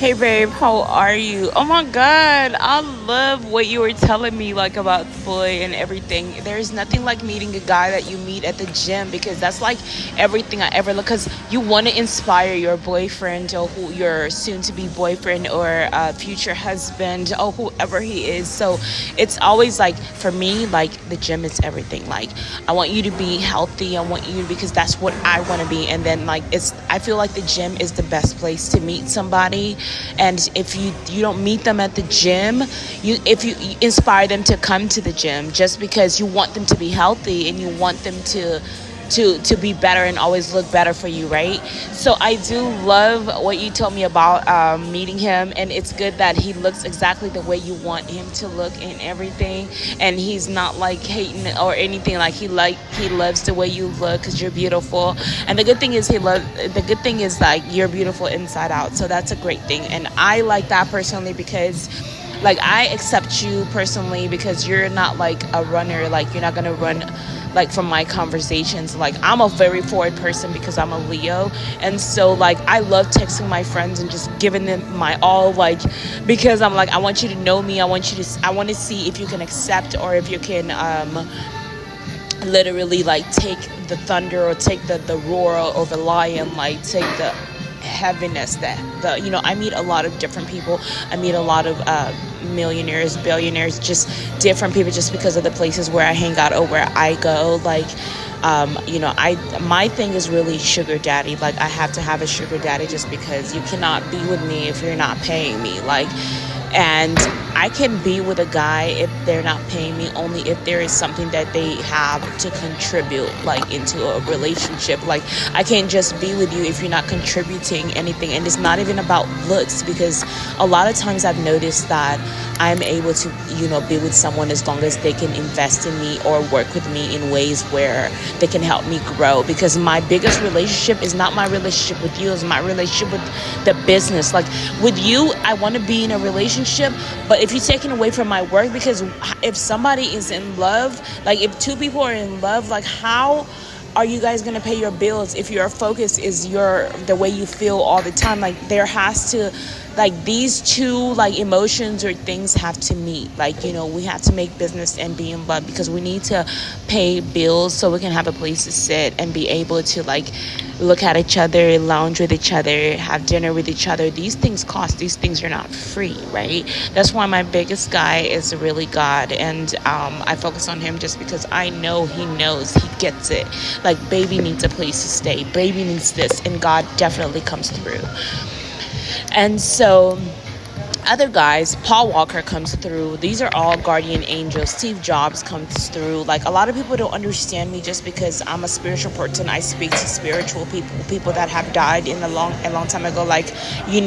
Hey babe, how are you? Oh my god, I love what you were telling me like about the boy and everything. There's nothing like meeting a guy that you meet at the gym because that's like everything I ever look. Because you want to inspire your boyfriend or who your soon-to-be boyfriend or future husband or whoever he is. So it's always like for me, like the gym is everything. Like I want you to be healthy. I want you because that's what I want to be. And then like I feel like the gym is the best place to meet somebody. And if you don't meet them at the gym, if you inspire them to come to the gym just because you want them to be healthy and you want them to be better and always look better for you, right? So I do love what you told me about meeting him, and it's good that he looks exactly the way you want him to look and everything, and he's not like hating or anything. Like he loves the way you look because you're beautiful, and the good thing is like you're beautiful inside out. So that's a great thing, and I like that personally because like I accept you personally because you're not like a runner. Like you're not gonna run like from my conversations. Like I'm a very forward person because I'm a Leo, and so like I love texting my friends and just giving them my all, like because I'm like I want you to know me. I want to see if you can accept or if you can literally like take the thunder or take the roar of a lion, like take the heaviness that I meet a lot of different people. I meet a lot of millionaires, billionaires, just different people just because of the places where I hang out or where I go. Like I my thing is really sugar daddy. Like I have to have a sugar daddy just because you cannot be with me if you're not paying me. Like, and I can be with a guy if they're not paying me, only if there is something that they have to contribute like into a relationship. Like I can't just be with you if you're not contributing anything. And it's not even about looks, because a lot of times I've noticed that I'm able to be with someone as long as they can invest in me or work with me in ways where they can help me grow. Because my biggest relationship is not my relationship with you, it's my relationship with the business. Like with you, I want to be in a relationship, but if you're taking away from my work, because if somebody is in love, like if two people are in love, like how are you guys going to pay your bills if your focus is the way you feel all the time? Like there has to, like these two like emotions or things have to meet. Like we have to make business and be in love, because we need to pay bills so we can have a place to sit and be able to like look at each other, lounge with each other, have dinner with each other. These things cost. These things are not free, right? That's why my biggest guy is really God, and I focus on him just because I know he knows, he gets it. Like baby needs a place to stay, baby needs this, and God definitely comes through. And so other guys, Paul Walker comes through. These are all guardian angels. Steve Jobs comes through. Like a lot of people don't understand me just because I'm a spiritual person. I speak to spiritual people that have died in a long time ago. Like the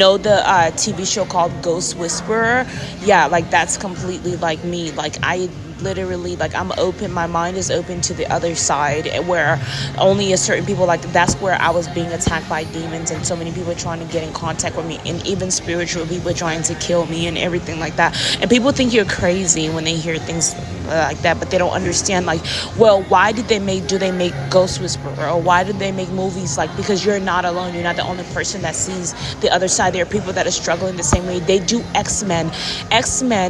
TV show called Ghost Whisperer. Yeah, like that's completely like me. Like I literally, like I'm open, my mind is open to the other side, where only a certain people, like that's where I was being attacked by demons, and so many people trying to get in contact with me, and even spiritual people trying to kill me and everything like that. And people think you're crazy when they hear things like that, but they don't understand, like, well, why do they make Ghost Whisperer, or why did they make movies? Like, because you're not alone, you're not the only person that sees the other side. There are people that are struggling the same way. They do X-Men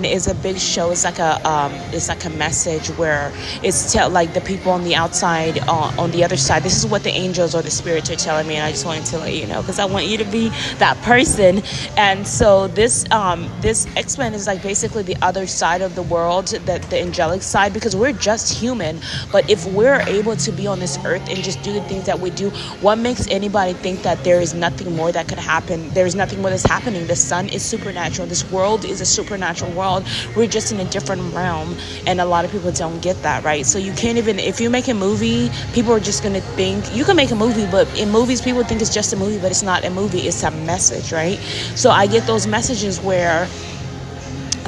is a big show. It's like a message where it's like the people on the outside, on the other side. This is what the angels or the spirits are telling me, and I just wanted to let you know, because I want you to be that person. And so this X-Men is like basically the other side of the world, the angelic side, because we're just human. But if we're able to be on this earth and just do the things that we do, what makes anybody think that there is nothing more that could happen? There's nothing more that's happening. The sun is supernatural. This world is a supernatural world. We're just in a different realm, and a lot of people don't get that, right? So you can't even, if you make a movie, people are just gonna think you can make a movie, but in movies people think it's just a movie, but it's not a movie, it's a message, right? So I get those messages where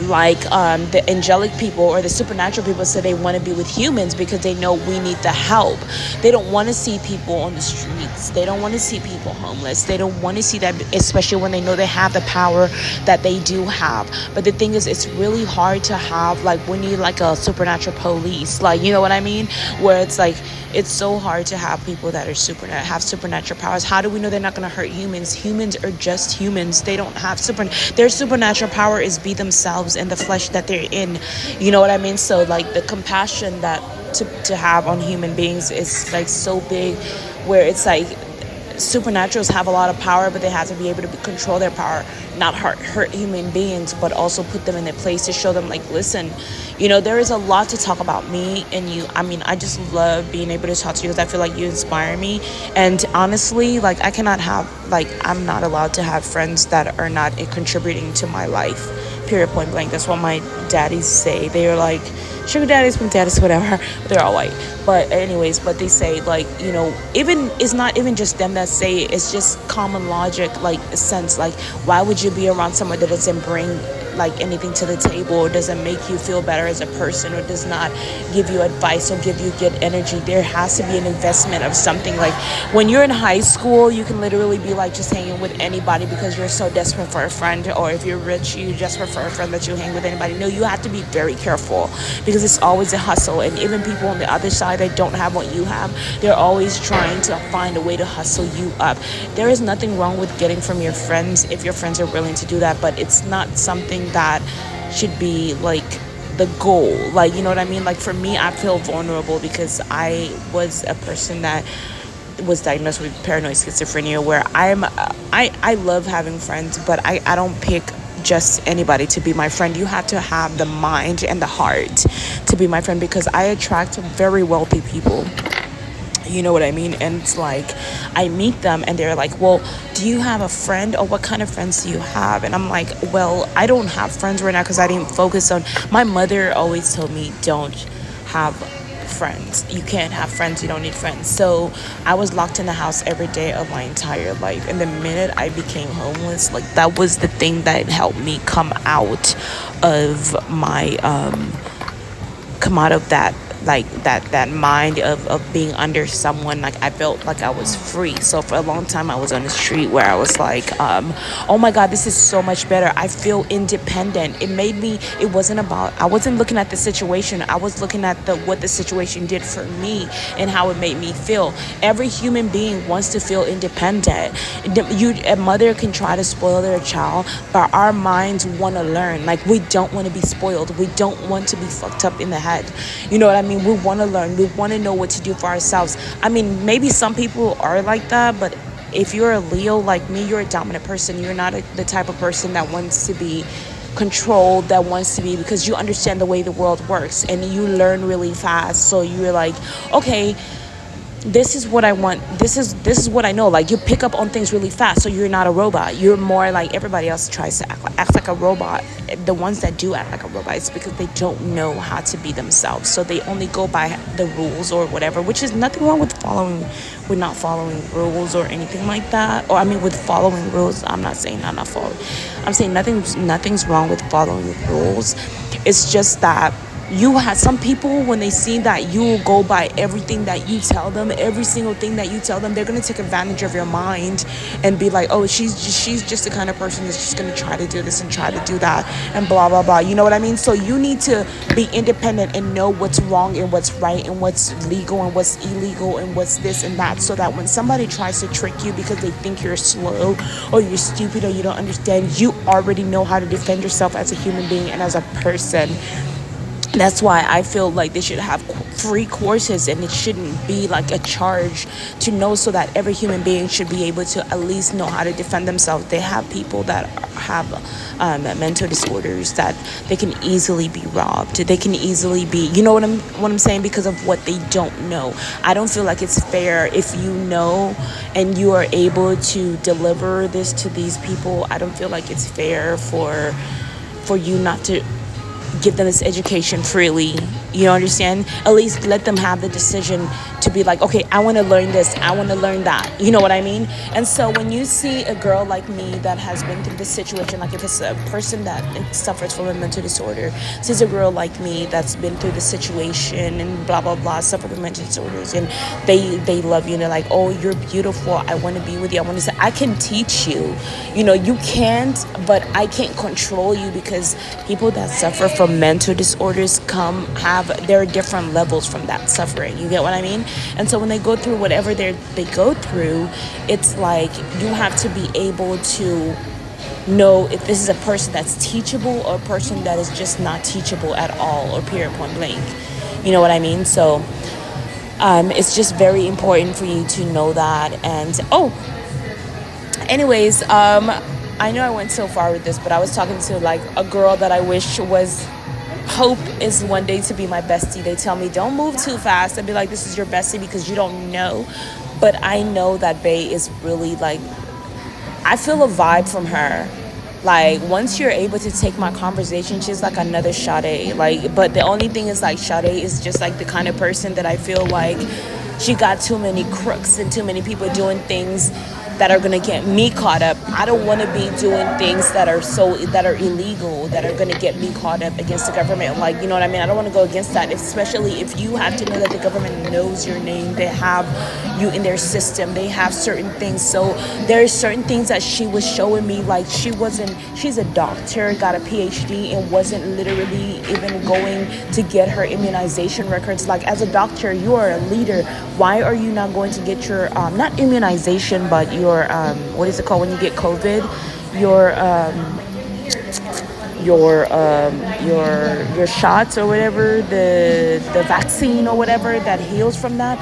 like the angelic people or the supernatural people say they want to be with humans because they know we need the help. They don't want to see people on the streets. They don't want to see people homeless. They don't want to see that, especially when they know they have the power that they do have. But the thing is, it's really hard to have, like, we need like a supernatural police, like, you know what I mean, where it's like, it's so hard to have people that are have supernatural powers. How do we know they're not going to hurt humans? Humans are just humans. They don't have their supernatural power is be themselves in the flesh that they're in. You know what I mean? So like the compassion that to have on human beings is like so big, where it's like supernaturals have a lot of power, but they have to be able to control their power, not hurt human beings, but also put them in their place to show them, like, listen, you know, there is a lot to talk about me and you. I mean, I just love being able to talk to you because I feel like you inspire me. And honestly, like, I cannot have, like, I'm not allowed to have friends that are not contributing to my life, period, point blank. That's what my daddies say. They are like sugar daddies, pink daddies, whatever. They're all white. But anyways, but they say, like, you know, even it's not even just them that say it, it's just common logic, like, sense. Like, why would you be around someone that doesn't bring like anything to the table, or doesn't make you feel better as a person, or does not give you advice or give you good energy? There has to be an investment of something. Like, when you're in high school, you can literally be like just hanging with anybody because you're so desperate for a friend, or if you're rich, you just prefer a friend that you hang with anybody. No, you have to be very careful because it's always a hustle. And even people on the other side that don't have what you have, they're always trying to find a way to hustle you up. There is nothing wrong with getting from your friends if your friends are willing to do that, but it's not something that should be like the goal. Like, you know what I mean? Like, for me, I feel vulnerable because I was a person that was diagnosed with paranoid schizophrenia, where I love having friends, but I don't pick just anybody to be my friend. You have to have the mind and the heart to be my friend, because I attract very wealthy people. You know what I mean? And it's like, I meet them and they're like, well, do you have a friend, or what kind of friends do you have? And I'm like, well, I don't have friends right now because I didn't focus on. My mother always told me, don't have friends. You can't have friends. You don't need friends. So I was locked in the house every day of my entire life. And the minute I became homeless, like, that was the thing that helped me come out of my come out of that, like, that mind of being under someone. Like, I felt like I was free. So for a long time I was on the street, where I was like, oh my god, this is so much better. I feel independent. It made me, it wasn't about, I wasn't looking at the situation, I was looking at what the situation did for me and how it made me feel. Every human being wants to feel independent. A mother can try to spoil their child, but our minds want to learn. Like, we don't want to be spoiled. We don't want to be fucked up in the head. You know what I mean? We want to learn. We want to know what to do for ourselves. I mean, maybe some people are like that, but if you're a Leo like me, you're a dominant person. You're not the type of person that wants to be controlled, that wants to be, because you understand the way the world works and you learn really fast. So you're like, okay, this is what I want. This is what I know. Like, you pick up on things really fast, so you're not a robot. You're more like everybody else tries to act like a robot. The ones that do act like a robot, it's because they don't know how to be themselves. So they only go by the rules or whatever, which is nothing wrong with not following rules or anything like that. Or, I mean, with following rules, I'm not saying I'm not following. I'm saying nothing's wrong with following rules. It's just that you have some people, when they see that you will go by everything that you tell them, every single thing that you tell them, they're going to take advantage of your mind and be like, oh, she's just the kind of person that's just going to try to do this and try to do that and blah blah blah. You know what I mean? So you need to be independent and know what's wrong and what's right and what's legal and what's illegal and what's this and that, so that when somebody tries to trick you because they think you're slow or you're stupid or you don't understand, you already know how to defend yourself as a human being and as a person. That's why I feel like they should have free courses, and it shouldn't be like a charge to know, so that every human being should be able to at least know how to defend themselves. They have people that have mental disorders, that they can easily be robbed. They can easily be, you know what I'm saying, because of what they don't know. I don't feel like it's fair if you know and you are able to deliver this to these people. I don't feel like it's fair for you not to give them this education freely. You understand? At least let them have the decision to be like, okay, I want to learn this, I want to learn that. You know what I mean? And so when you see a girl like me that has been through this situation, like if it's a person that suffers from a mental disorder, sees a girl like me that's been through the situation and blah blah blah, suffer from mental disorders, and they love you and they're like, oh, you're beautiful, I want to be with you, I want to say, I can teach you. You know, you can't, but I can't control you, because people that suffer from mental disorders there are different levels from that suffering. You get what I mean? And so when they go through whatever they go through, it's like you have to be able to know if this is a person that's teachable or a person that is just not teachable at all, or period, point blank. You know what I mean? So it's just very important for you to know that. And anyways, I know I went so far with this, but I was talking to like a girl that I wish was, hope is one day to be my bestie. They tell me don't move too fast. I'd be like, this is your bestie because you don't know. But I know that Bae is really like, I feel a vibe from her. Like once you're able to take my conversation, she's like another Sade. Like, but the only thing is like Sade is just like the kind of person that I feel like she got too many crooks and too many people doing things that are gonna get me caught up. I don't want to be doing things that are illegal, that are gonna get me caught up against the government. Like, you know what I mean? I don't want to go against that, especially if you have to know that the government knows your name. They have you in their system. They have certain things. So there's certain things that she was showing me. Like she's a doctor, got a PhD, and wasn't literally even going to get her immunization records. Like as a doctor, you are a leader. Why are you not going to get your not immunization, but your what is it called when you get COVID? Your shots or whatever, the vaccine or whatever that heals from that.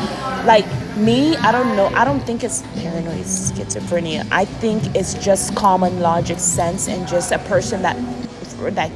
Like me, I don't know. I don't think it's paranoid schizophrenia. I think it's just common logic sense and just a person that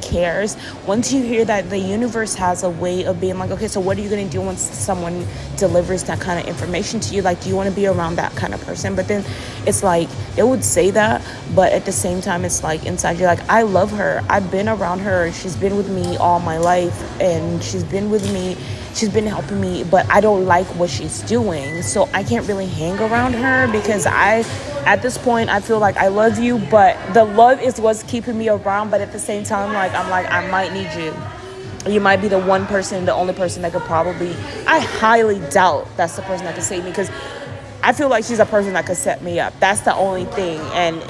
cares. Once you hear that the universe has a way of being like, okay, so what are you going to do once someone delivers that kind of information to you? Like, do you want to be around that kind of person? But then it's like, it would say that, but at the same time, it's like inside you're like, I love her. I've been around her. She's been with me all my life, and she's been with me. She's been helping me, but I don't like what she's doing. So I can't really hang around her because at this point, I feel like I love you, but the love is what's keeping me around. But at the same time, I might need you. You might be the one person, the only person that could probably, I highly doubt that's the person that could save me, because I feel like she's a person that could set me up. That's the only thing. And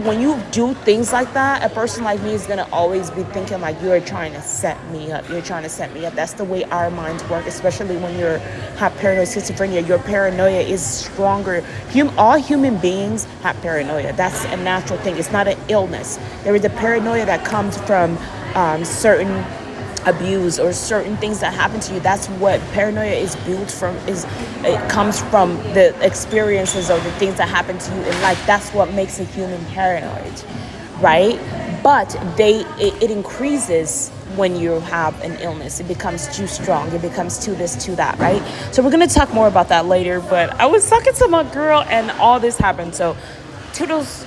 when you do things like that, a person like me is going to always be thinking like, you're trying to set me up. You're trying to set me up. That's the way our minds work, especially when you have paranoid schizophrenia. Your paranoia is stronger. All human beings have paranoia. That's a natural thing. It's not an illness. There is a paranoia that comes from certain abuse or certain things that happen to you. That's what paranoia is built from. It comes from the experiences or the things that happen to you in life. That's what makes a human paranoid, right? But it increases when you have an illness. It becomes too strong. It becomes too this, too that, right? So we're gonna talk more about that later. But I was talking to my girl and all this happened. So toodles.